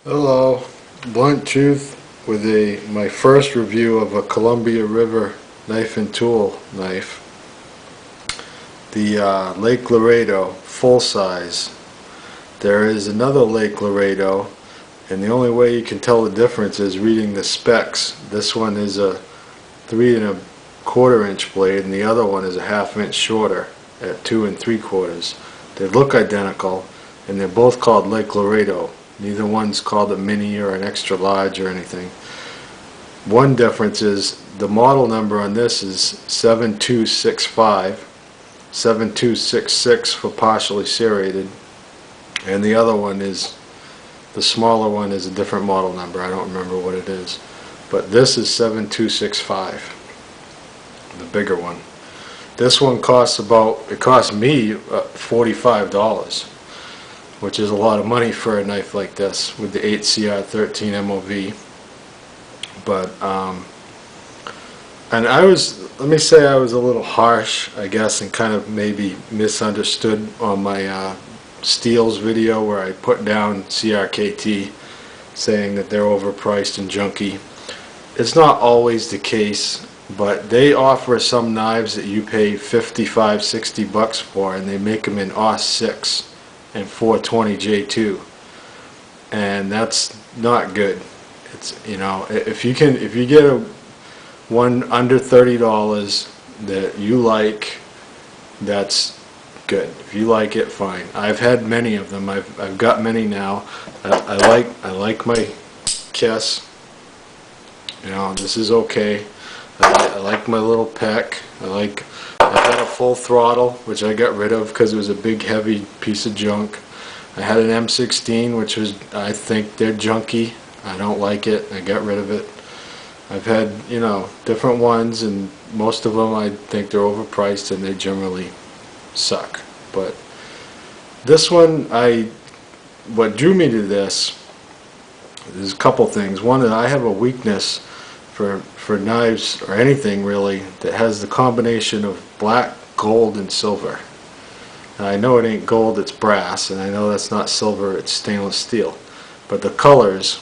Hello, Blunt Truth with my first review of a Columbia River knife and tool knife. The Lake Laredo full size. There is another Lake Laredo, and the only way you can tell the difference is reading the specs. This one is a 3¼ inch blade, and the other one is a ½ inch shorter at 2 3/4. They look identical, and they're both called Lake Laredo. Neither one's called a mini or an extra large or anything. One difference is the model number on this is 7265, 7266 for partially serrated, and the other one is, the smaller one is a different model number. I don't remember what it is. But this is 7265, the bigger one. This one costs it cost me $45. Which is a lot of money for a knife like this with the 8CR13 MOV. But and let me say I was a little harsh, I guess, and kind of maybe misunderstood on my Steels video where I put down CRKT, saying that they're overpriced and junky. It's not always the case, but they offer some knives that you pay $55–60 for, and they make them in AUS 6 and 420 J2, and that's not good. It's, you know, if you get one under $30 that you like, that's good. If you like it, fine. I've had many of them. I've got many now. I like my Kiss. You know, this is okay. I like my little peck. I had a full throttle, which I got rid of because it was a big heavy piece of junk. I had an M16, which was, I think they're junky. I don't like it. I got rid of it. I've had, you know, different ones, and most of them I think they're overpriced and they generally suck. But this one, what drew me to this is a couple things. One, that I have a weakness for knives or anything really that has the combination of black, gold, and silver. Now, I know it ain't gold, it's brass, and I know that's not silver, it's stainless steel. But the colors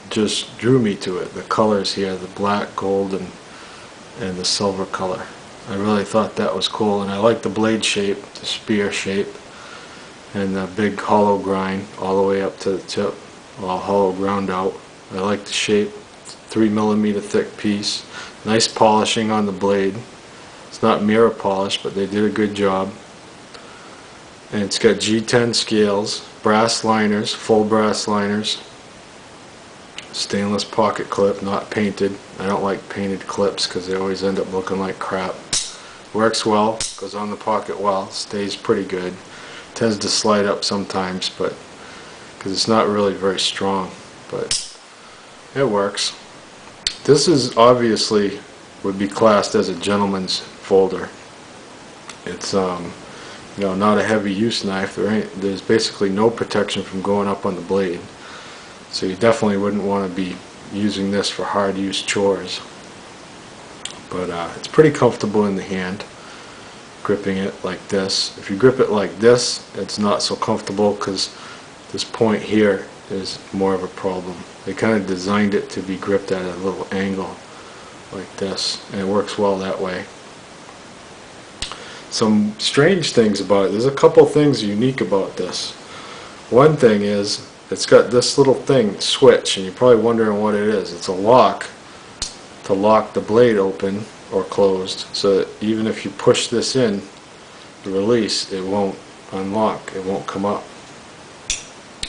just drew me to it. The colors here, the black, gold, and the silver color. I really thought that was cool, and I like the blade shape, the spear shape, and the big hollow grind all the way up to the tip, all hollow ground out. I like the shape. 3mm thick piece. Nice polishing on the blade. It's not mirror polish, but they did a good job. And it's got G10 scales, brass liners, full brass liners, stainless pocket clip, not painted. I don't like painted clips because they always end up looking like crap. Works well, goes on the pocket well, stays pretty good. Tends to slide up sometimes, but because it's not really very strong, but it works. This is obviously would be classed as a gentleman's folder. It's you know, not a heavy use knife. There's basically no protection from going up on the blade, so you definitely wouldn't want to be using this for hard use chores. But it's pretty comfortable in the hand, gripping it like this. If you grip it like this, it's not so comfortable because this point here is more of a problem. They kind of designed it to be gripped at a little angle like this, and it works well that way. Some strange things about it. There's a couple things unique about this. One thing is it's got this little thing, switch, and you're probably wondering what it is. It's a lock to lock the blade open or closed, so that even if you push this in, the release, it won't unlock, it won't come up.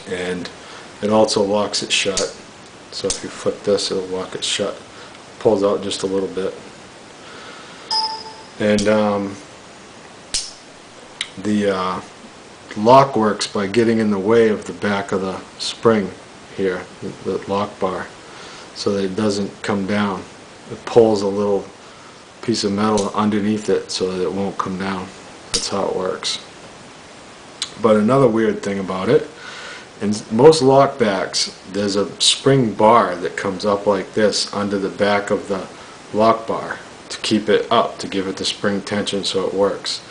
And it also locks it shut. So if you flip this, it'll lock it shut. Pulls out just a little bit. And the lock works by getting in the way of the back of the spring here, the lock bar, so that it doesn't come down. It pulls a little piece of metal underneath it so that it won't come down. That's how it works. But another weird thing about it, in most lockbacks, there's a spring bar that comes up like this under the back of the lock bar to keep it up, to give it the spring tension so it works.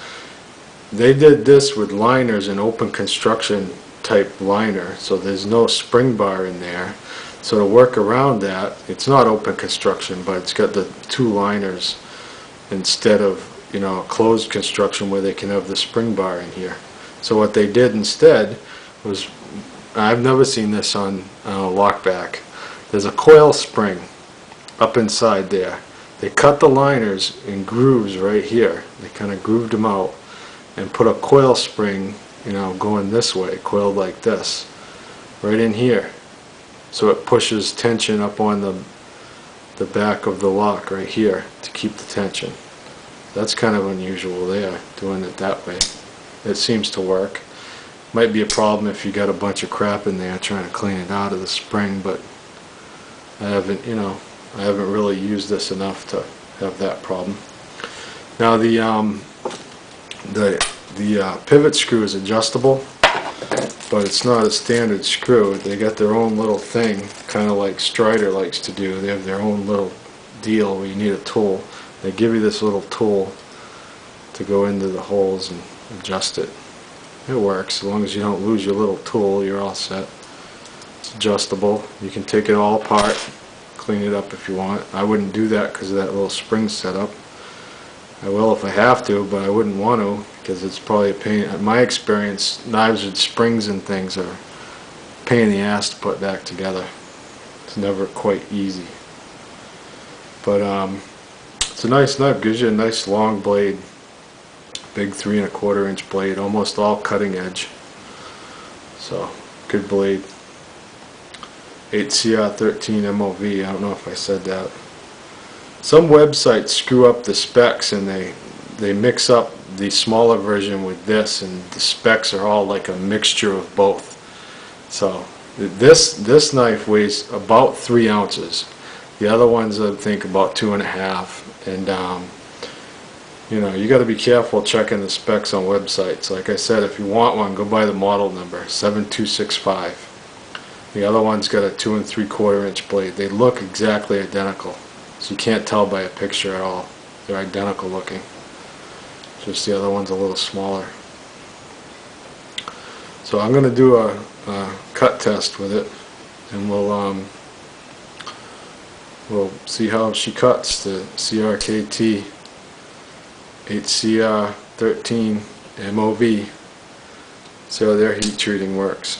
They did this with liners in open construction type liner, so there's no spring bar in there. So to work around that, it's not open construction, but it's got the two liners instead of, you know, a closed construction where they can have the spring bar in here. So what they did instead was, I've never seen this on lockback, there's a coil spring up inside there. They cut the liners in grooves right here. They kind of grooved them out and put a coil spring, you know, going this way, coiled like this, right in here. So it pushes tension up on the back of the lock right here to keep the tension. That's kind of unusual there, doing it that way. It seems to work. Might be a problem if you got a bunch of crap in there trying to clean it out of the spring, but I haven't, you know, I haven't really used this enough to have that problem. Now the pivot screw is adjustable, but it's not a standard screw. They got their own little thing, kind of like Strider likes to do. They have their own little deal where you need a tool. They give you this little tool to go into the holes and adjust it. It works. As long as you don't lose your little tool, you're all set. It's adjustable. You can take it all apart, clean it up if you want. I wouldn't do that because of that little spring setup. I will if I have to, but I wouldn't want to because it's probably a pain. In my experience, knives with springs and things are a pain in the ass to put back together. It's never quite easy. But it's a nice knife. Gives you a nice long blade. Big 3 1/4 inch blade, almost all cutting edge. So, good blade. 8 CR13 MOV, I don't know if I said that. Some websites screw up the specs and they mix up the smaller version with this, and the specs are all like a mixture of both. So this knife weighs about 3 ounces. The other ones I think about 2.5, and you know, you got to be careful checking the specs on websites. Like I said, if you want one, go buy the model number 7265. The other one's got a 2 3/4 inch blade. They look exactly identical, so you can't tell by a picture at all. They're identical looking. Just the other one's a little smaller. So I'm going to do a cut test with it, and we'll see how she cuts the CRKT 8CR13 MOV. See how their heat treating works.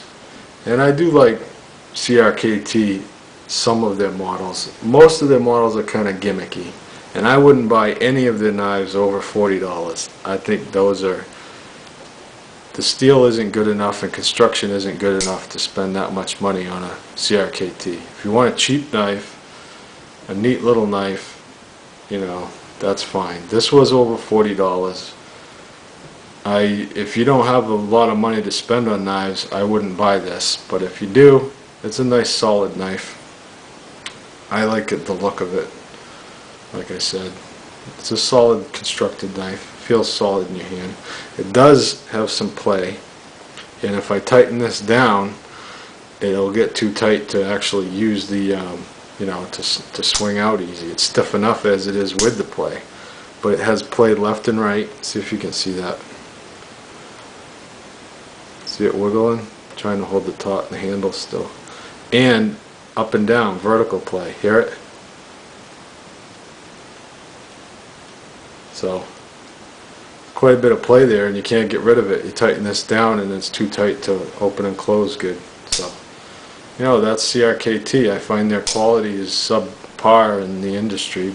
And I do like CRKT, some of their models. Most of their models are kind of gimmicky, and I wouldn't buy any of their knives over $40. I think those are, the steel isn't good enough and construction isn't good enough to spend that much money on a CRKT. If you want a cheap knife, a neat little knife, you know, that's fine. This was over $40. If you don't have a lot of money to spend on knives, I wouldn't buy this. But if you do, it's a nice solid knife. I like it, the look of it. Like I said, it's a solid constructed knife. It feels solid in your hand. It does have some play, and if I tighten this down, it'll get too tight to actually use the you know, to swing out easy. It's stiff enough as it is with the play, but it has play left and right. See if you can see that. See it wiggling? I'm trying to hold the taut and the handle still. And up and down, vertical play. Hear it? So, quite a bit of play there, and you can't get rid of it. You tighten this down and it's too tight to open and close good. So, you know, that's CRKT. I find their quality is subpar in the industry,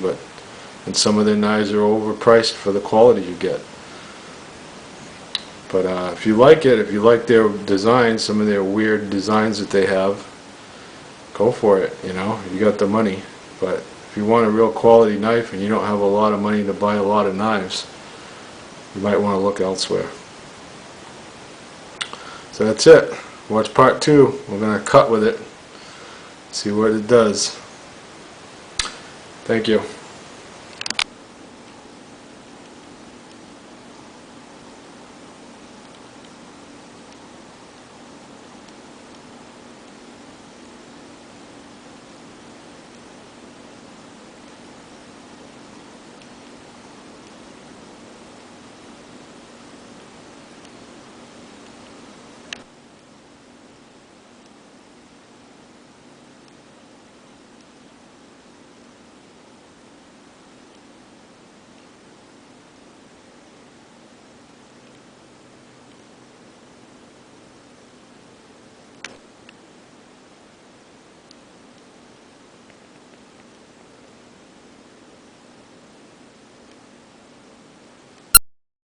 and some of their knives are overpriced for the quality you get. But if you like it, if you like their design, some of their weird designs that they have, go for it, you know, you got the money. But if you want a real quality knife and you don't have a lot of money to buy a lot of knives, you might want to look elsewhere. So that's it. Watch part 2. We're going to cut with it, see what it does. Thank you.